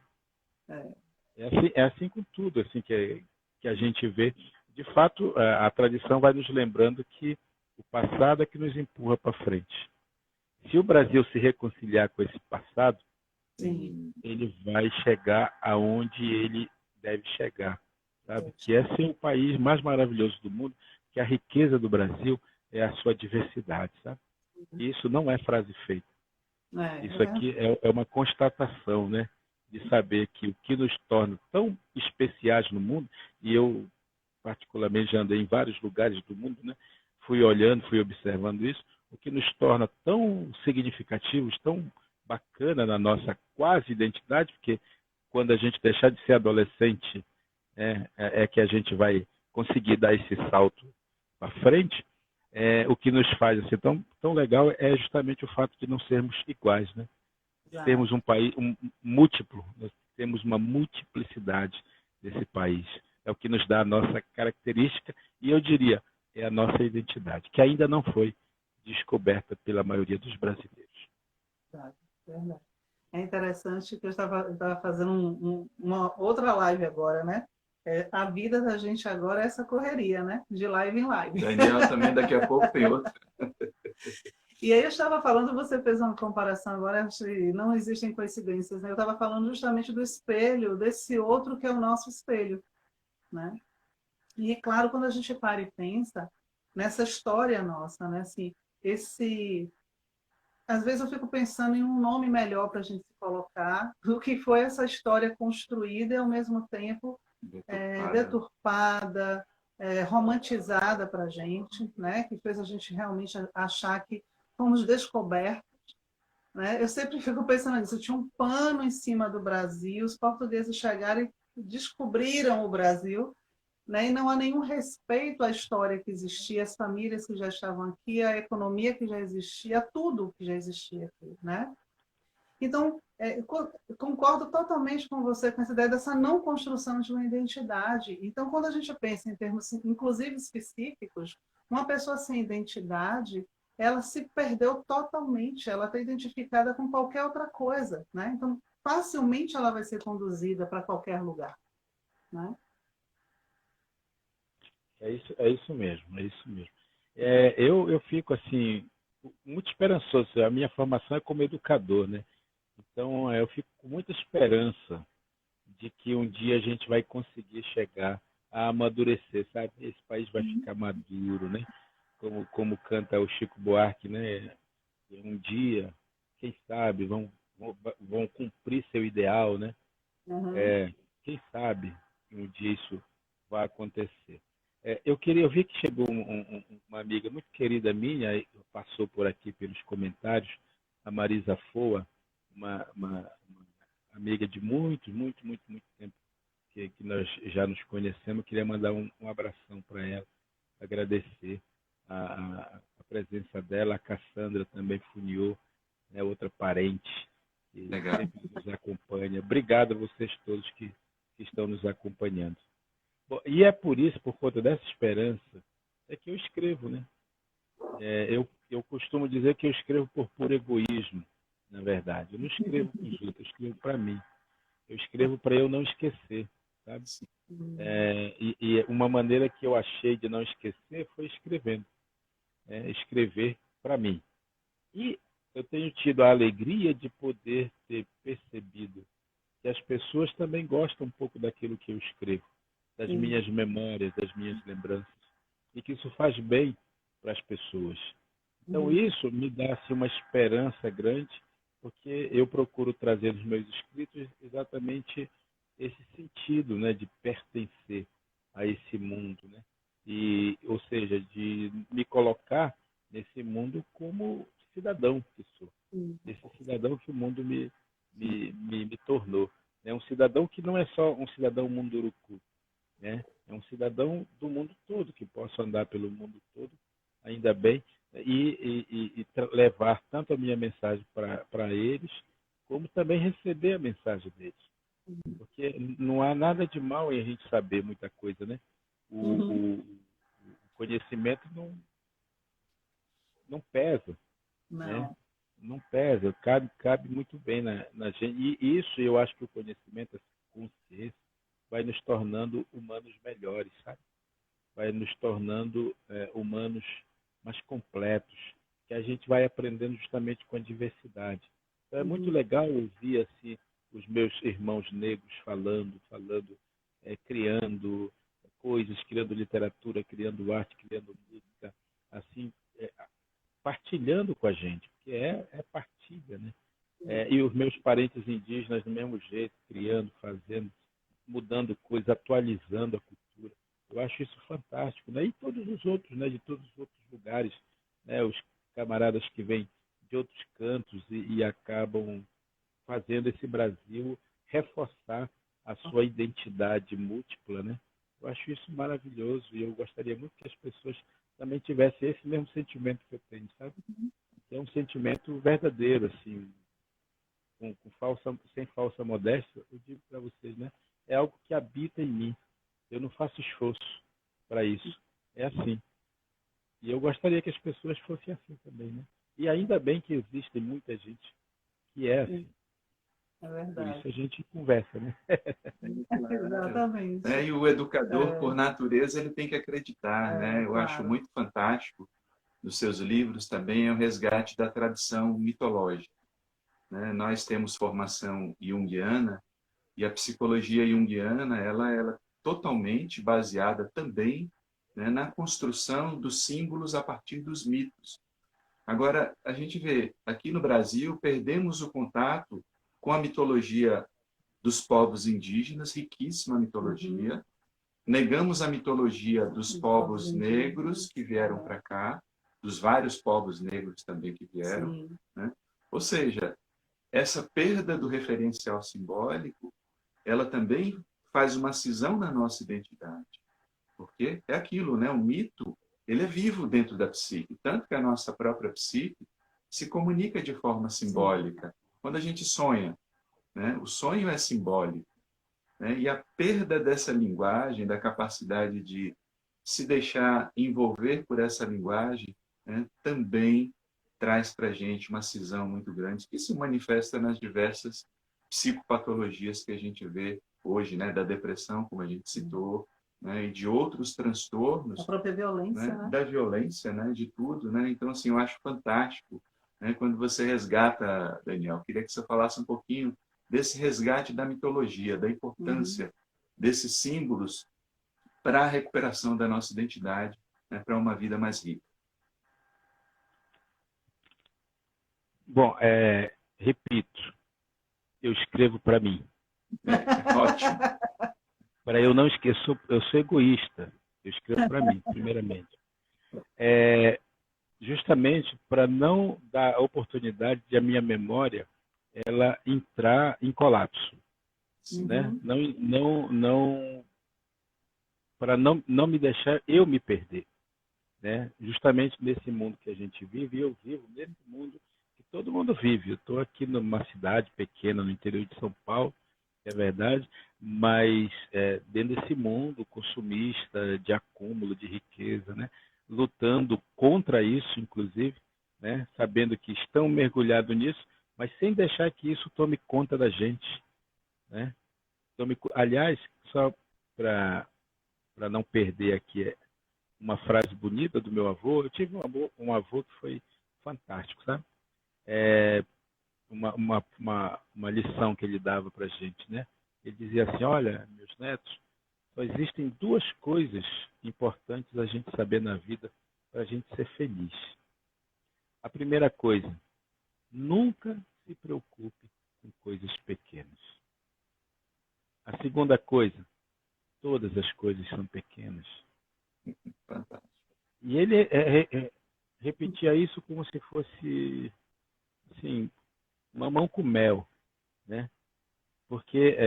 É assim com tudo, assim que a gente vê. De fato, a tradição vai nos lembrando que o passado é que nos empurra para frente. Se o Brasil se reconciliar com esse passado, Sim. ele vai chegar aonde ele deve chegar, sabe? Que é ser o país mais maravilhoso do mundo, que a riqueza do Brasil é a sua diversidade, sabe? E isso não é frase feita. Isso aqui é uma constatação, né? De saber que o que nos torna tão especiais no mundo, e eu particularmente já andei em vários lugares do mundo, né? Fui olhando, fui observando isso, o que nos torna tão significativos, tão bacana na nossa quase identidade, porque quando a gente deixar de ser adolescente, é que a gente vai conseguir dar esse salto para frente. O que nos faz assim, tão legal é justamente o fato de não sermos iguais, né? Temos um país múltiplo, nós temos uma multiplicidade desse país. É o que nos dá a nossa característica e eu diria, é a nossa identidade, que ainda não foi descoberta pela maioria dos brasileiros. Verdade. É interessante que eu estava fazendo uma outra live agora, né? A vida da gente agora é essa correria, né? De live em live. Daniel também daqui a pouco tem outra. E aí eu estava falando, você fez uma comparação agora, acho que não existem coincidências, né? Eu estava falando justamente do espelho, desse outro que é o nosso espelho, né? E claro, quando a gente para e pensa nessa história nossa, né? Assim, às vezes eu fico pensando em um nome melhor para a gente se colocar do que foi essa história construída e ao mesmo tempo deturpada, romantizada para a gente, né? Que fez a gente realmente achar que fomos descobertos, né? Eu sempre fico pensando nisso. Tinha um pano em cima do Brasil, os portugueses chegaram e descobriram o Brasil, né? E não há nenhum respeito à história que existia, às famílias que já estavam aqui, à economia que já existia, a tudo que já existia aqui, né? Então, concordo totalmente com você com essa ideia dessa não construção de uma identidade. Então, quando a gente pensa em termos, inclusive específicos, uma pessoa sem identidade, ela se perdeu totalmente, ela está identificada com qualquer outra coisa, né? Então, facilmente ela vai ser conduzida para qualquer lugar, né? É isso mesmo, é isso mesmo. Eu fico assim muito esperançoso. A minha formação é como educador, né? Então eu fico com muita esperança de que um dia a gente vai conseguir chegar a amadurecer, sabe? Esse país vai ficar maduro, né? Como canta o Chico Buarque, né? Um dia, quem sabe, vão cumprir seu ideal, né? Uhum. Quem sabe um dia isso vai acontecer. Eu vi que chegou uma amiga muito querida minha, passou por aqui pelos comentários, a Marisa Foa, uma amiga de muito, muito, muito, muito tempo que nós já nos conhecemos. Eu queria mandar um abração para ela, agradecer a presença dela. A Cassandra também Funiô, né, outra parente que Legal. sempre nos acompanha. Obrigado a vocês todos que estão nos acompanhando. Bom, e é por isso, por conta dessa esperança, é que eu escrevo, né? Eu costumo dizer que eu escrevo por puro egoísmo, na verdade. Eu não escrevo para os outros, eu escrevo para mim. Eu escrevo para eu não esquecer, sabe? Uhum. E uma maneira que eu achei de não esquecer foi escrevendo, escrever para mim. E eu tenho tido a alegria de poder ter percebido que as pessoas também gostam um pouco daquilo que eu escrevo, das Sim. minhas memórias, das minhas lembranças, e que isso faz bem para as pessoas. Então Uhum. isso me dá assim, uma esperança grande, porque eu procuro trazer nos meus escritos exatamente esse sentido, né, de pertencer a esse mundo, né? E, ou seja, de me colocar nesse mundo como cidadão que sou, Sim. esse cidadão que o mundo me tornou. É um cidadão que não é só um cidadão munduruku, né? É um cidadão do mundo todo, que posso andar pelo mundo todo, ainda bem, e levar tanto a minha mensagem para eles, como também receber a mensagem deles. Porque não há nada de mal em a gente saber muita coisa, né? Uhum. O conhecimento não pesa, né? Não. Não pesa, cabe muito bem na gente. E isso eu acho que o conhecimento, essa consciência, vai nos tornando humanos melhores, sabe? Vai nos tornando humanos mais completos, que a gente vai aprendendo justamente com a diversidade. Então é muito Uhum. legal ouvir assim os meus irmãos negros falando, criando coisas, criando literatura, criando arte, criando música, assim, partilhando com a gente, porque é partilha, né? E os meus parentes indígenas do mesmo jeito, criando, fazendo, mudando coisas, atualizando a cultura. Eu acho isso fantástico, né? E todos os outros, né? De todos os outros lugares, né? Os camaradas que vêm de outros cantos e acabam fazendo esse Brasil reforçar a sua identidade múltipla, né? Eu acho isso maravilhoso e eu gostaria muito que as pessoas também tivessem esse mesmo sentimento que eu tenho, sabe? Que é um sentimento verdadeiro, assim, sem falsa modéstia, eu digo para vocês, né? É algo que habita em mim. Eu não faço esforço para isso. É assim. E eu gostaria que as pessoas fossem assim também, né? E ainda bem que existe muita gente que é Sim, assim. é Por verdade. isso a gente conversa, né? Claro. Exatamente. E o educador, por É, natureza, ele tem que acreditar, né? Eu acho claro. muito fantástico nos seus livros também é o resgate da tradição mitológica, né? Nós temos formação junguiana e a psicologia junguiana, ela é totalmente baseada também, né, na construção dos símbolos a partir dos mitos. Agora, a gente vê, aqui no Brasil, perdemos o contato com a mitologia dos povos indígenas, riquíssima Uhum. mitologia. Negamos a mitologia dos Os povos povos negros indígenas. que vieram para cá, dos vários povos negros também que vieram, Sim. né? Ou seja, essa perda do referencial simbólico, ela também faz uma cisão na nossa identidade. Porque é aquilo, né? O mito, ele é vivo dentro da psique, tanto que a nossa própria psique se comunica de forma Sim. simbólica. Quando a gente sonha, né? O sonho é simbólico, né? E a perda dessa linguagem, da capacidade de se deixar envolver por essa linguagem, né? Também traz para a gente uma cisão muito grande que se manifesta nas diversas psicopatologias que a gente vê hoje, né? Da depressão, como a gente citou, né? E de outros A transtornos, própria violência, né? né? Da violência, né? De tudo, né? Então, assim, eu acho fantástico, né? Quando você resgata, Daniel, queria que você falasse um pouquinho desse resgate da mitologia, da Uhum. importância desses símbolos para a recuperação da nossa identidade, né? Para uma vida mais rica. Bom, repito, eu escrevo para mim, Ótimo. para eu não esquecer, eu sou egoísta, eu escrevo para mim, primeiramente. É, justamente para não dar a oportunidade de a minha memória ela entrar em colapso, Sim. né? Uhum. Não para não me deixar eu me perder, né? Justamente nesse mundo que a gente vive, eu vivo nesse mundo que todo mundo vive. Eu estou aqui numa cidade pequena no interior de São Paulo, é verdade, mas dentro desse mundo consumista de acúmulo de riqueza, né? Lutando contra isso, inclusive, né? Sabendo que estão mergulhados nisso, mas sem deixar que isso tome conta da gente, né? Então, aliás, só para não perder aqui uma frase bonita do meu avô, eu tive um avô que foi fantástico, sabe? Uma lição que ele dava para a gente, né? Ele dizia assim, olha, meus netos, só existem duas coisas importantes a gente saber na vida para a gente ser feliz. A primeira coisa, nunca se preocupe com coisas pequenas. A segunda coisa, todas as coisas são pequenas. Fantástico. E ele repetia isso como se fosse assim, mamão com mel, né? Porque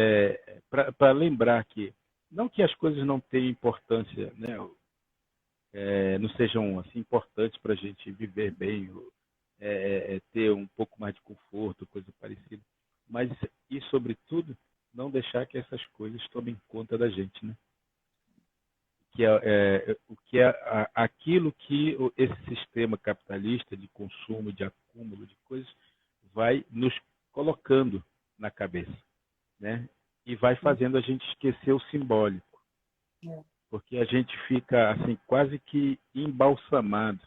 para lembrar que não que as coisas não tenham importância, né? Não sejam assim importantes para a gente viver bem, ter um pouco mais de conforto, coisa parecida, mas e sobretudo não deixar que essas coisas tomem conta da gente, né? Que é aquilo que esse sistema capitalista de consumo, de acúmulo de coisas, vai nos colocando na cabeça, né? E vai fazendo a gente esquecer o simbólico, porque a gente fica assim quase que embalsamado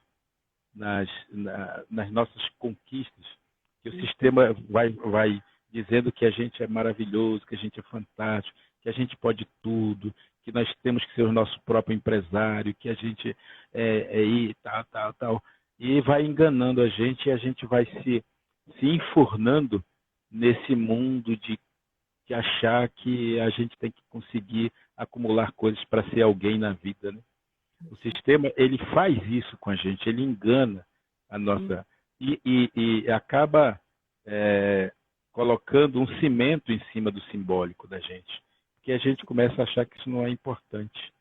nas nossas conquistas, que o sistema vai dizendo que a gente é maravilhoso, que a gente é fantástico, que a gente pode tudo, que nós temos que ser o nosso próprio empresário, que a gente tal. E vai enganando a gente e a gente vai se enfurnando nesse mundo de achar que a gente tem que conseguir acumular coisas para ser alguém na vida, né? O sistema, ele faz isso com a gente, ele engana a nossa... E acaba colocando um cimento em cima do simbólico da gente, que a gente começa a achar que isso não é importante,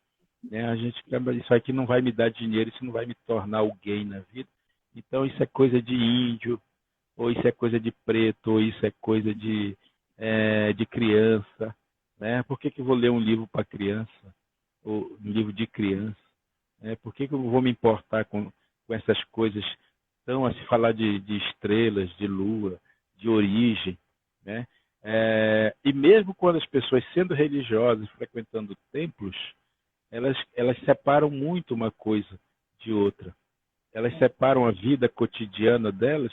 né? A gente lembra, isso aqui não vai me dar dinheiro, isso não vai me tornar alguém na vida, então isso é coisa de índio, ou isso é coisa de preto, ou isso é coisa de criança, né? Por que eu vou ler um livro para criança, ou um livro de criança? Por que eu vou me importar com essas coisas tão a se falar de estrelas, de lua, de origem, né? E mesmo quando as pessoas, sendo religiosas, frequentando templos, elas separam muito uma coisa de outra. Elas separam a vida cotidiana delas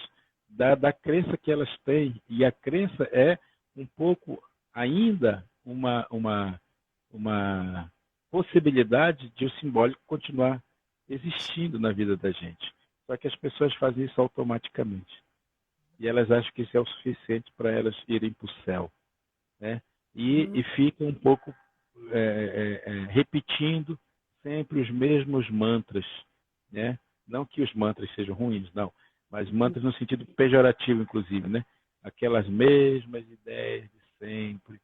da crença que elas têm. E a crença é um pouco ainda uma possibilidade de o simbólico continuar existindo na vida da gente. Só que as pessoas fazem isso automaticamente. E elas acham que isso é o suficiente para elas irem para o céu, né? E ficam um pouco repetindo sempre os mesmos mantras, né? Não que os mantras sejam ruins, não, mas mantras no sentido pejorativo, inclusive, né? Aquelas mesmas ideias de sempre,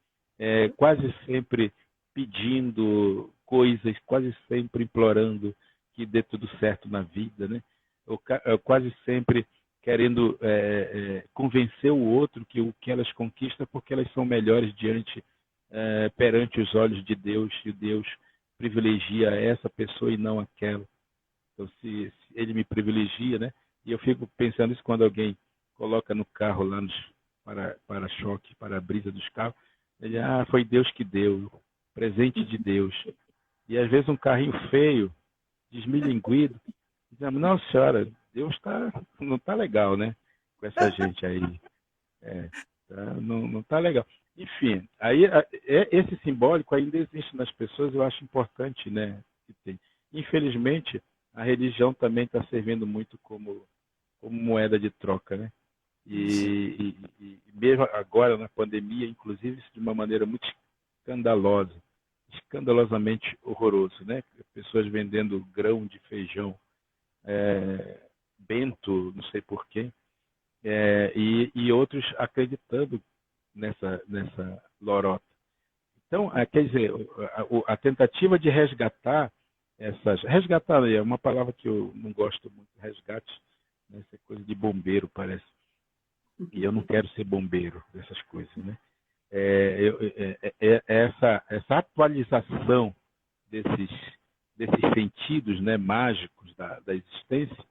quase sempre pedindo coisas, quase sempre implorando que dê tudo certo na vida, né? Ou quase sempre querendo convencer o outro que o que elas conquistam porque elas são melhores perante os olhos de Deus, e Deus privilegia essa pessoa e não aquela. Então, se ele me privilegia, né? E eu fico pensando isso quando alguém coloca no carro lá nos para-choque, para-brisa dos carros, ele, foi Deus que deu, presente de Deus. E às vezes um carrinho feio, desmilinguido, dizemos, não senhora, Deus não está legal, né? Com essa gente aí. Não está legal. Enfim, aí esse simbólico ainda existe nas pessoas, eu acho importante, né? Que tem. Infelizmente, a religião também está servindo muito como moeda de troca, né? E mesmo agora na pandemia, inclusive, isso de uma maneira muito escandalosa, escandalosamente horroroso, né? Pessoas vendendo grão de feijão, bento, não sei porquê, e outros acreditando nessa lorota. Então, quer dizer, a tentativa de resgatar resgatar é uma palavra que eu não gosto muito, resgate, né? Essa coisa de bombeiro, parece. E eu não quero ser bombeiro dessas coisas, né? Essa atualização desses sentidos, né, mágicos da existência,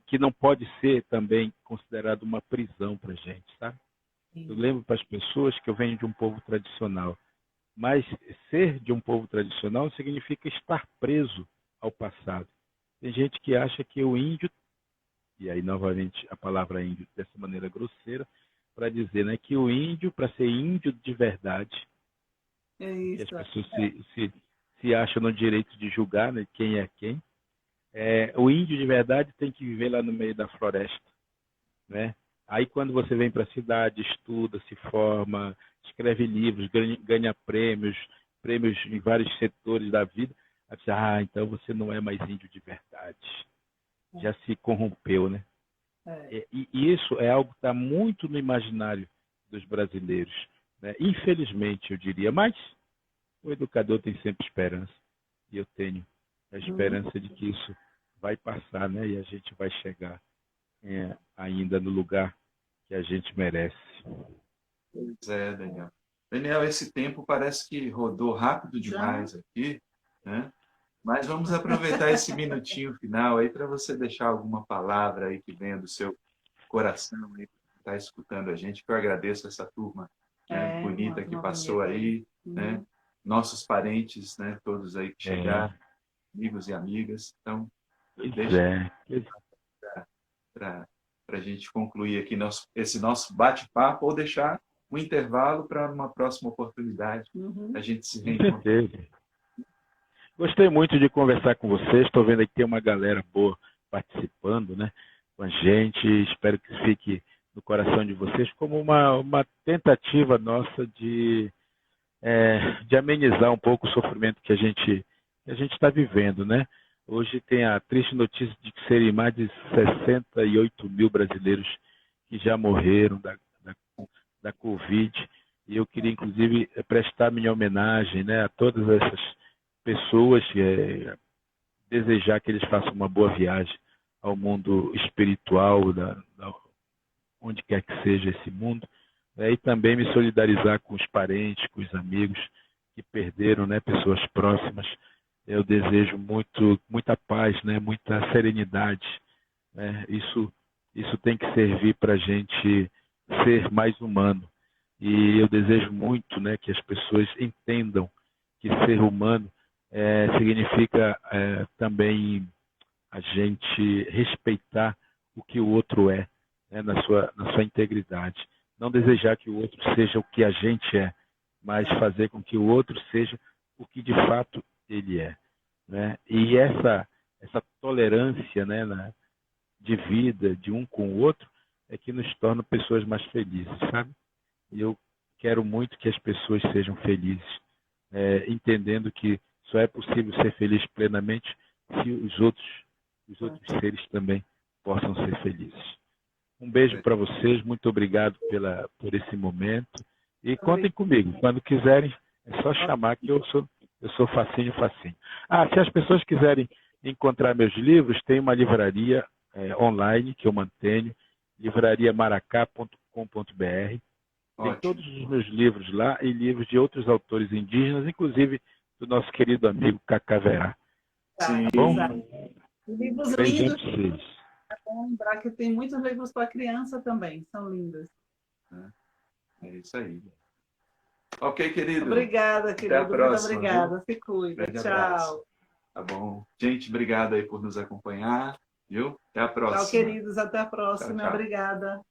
que não pode ser também considerado uma prisão para a gente, sabe? Eu lembro para as pessoas que eu venho de um povo tradicional. Mas ser de um povo tradicional significa estar preso ao passado. Tem gente que acha que o índio, e aí novamente a palavra índio dessa maneira grosseira, para dizer, né, que o índio, para ser índio de verdade, que as pessoas se acham no direito de julgar, né, quem é quem, o índio de verdade tem que viver lá no meio da floresta, né? Aí quando você vem para a cidade, estuda, se forma, escreve livros, ganha prêmios em vários setores da vida, aí você, então você não é mais índio de verdade. Já se corrompeu, né? E isso é algo que está muito no imaginário dos brasileiros, né? Infelizmente, eu diria, mas o educador tem sempre esperança, e eu tenho a esperança de que isso vai passar, né? E a gente vai chegar ainda no lugar que a gente merece. Pois é, Daniel. Daniel, esse tempo parece que rodou rápido demais aqui, né? Mas vamos aproveitar esse minutinho final aí para você deixar alguma palavra aí que venha do seu coração aí, que está escutando a gente, que eu agradeço essa turma, né, bonita que passou aí, né? Nossos parentes, né, todos aí que chegaram, amigos e amigas. Então, deixa para a gente concluir aqui esse nosso bate-papo ou deixar um intervalo para uma próxima oportunidade a gente se reencontrar. Gostei muito de conversar com vocês. Estou vendo aqui que tem uma galera boa participando, né, com a gente. Espero que fique no coração de vocês como uma tentativa nossa de amenizar um pouco o sofrimento que a gente está vivendo, né? Hoje tem a triste notícia de que serem mais de 68 mil brasileiros que já morreram da Covid. E eu queria, inclusive, prestar minha homenagem, né, a todas essas pessoas, desejar que eles façam uma boa viagem ao mundo espiritual, onde quer que seja esse mundo, e também me solidarizar com os parentes, com os amigos que perderam, né, pessoas próximas. Eu desejo muita paz, né, muita serenidade, né? Isso tem que servir para a gente ser mais humano. E eu desejo muito, né, que as pessoas entendam que ser humano significa também a gente respeitar o que o outro é, né, na sua integridade. Não desejar que o outro seja o que a gente é, mas fazer com que o outro seja o que de fato ele é, né? E essa tolerância, né, de vida de um com o outro é que nos torna pessoas mais felizes, sabe? E eu quero muito que as pessoas sejam felizes, entendendo que só é possível ser feliz plenamente se os outros seres também possam ser felizes. Um beijo para vocês, muito obrigado por esse momento. E contem comigo, quando quiserem, é só chamar que eu sou facinho. Se as pessoas quiserem encontrar meus livros, tem uma livraria online que eu mantenho, livrariamaracá.com.br. Tem todos os meus livros lá e livros de outros autores indígenas, inclusive do nosso querido amigo Cacá Verá. Sim, tá bom? Livros Beijão lindos. pra vocês. É bom lembrar que tem muitos livros para criança também, são lindos. É isso aí. Ok, querido. Obrigada, querido. Até a próxima, muito obrigada. Viu? Se cuida. Grande Tchau. Abraço. Tá bom. Gente, obrigado aí por nos acompanhar. Viu? Até a próxima. Tchau, queridos. Até a próxima. Tchau, tchau. Obrigada.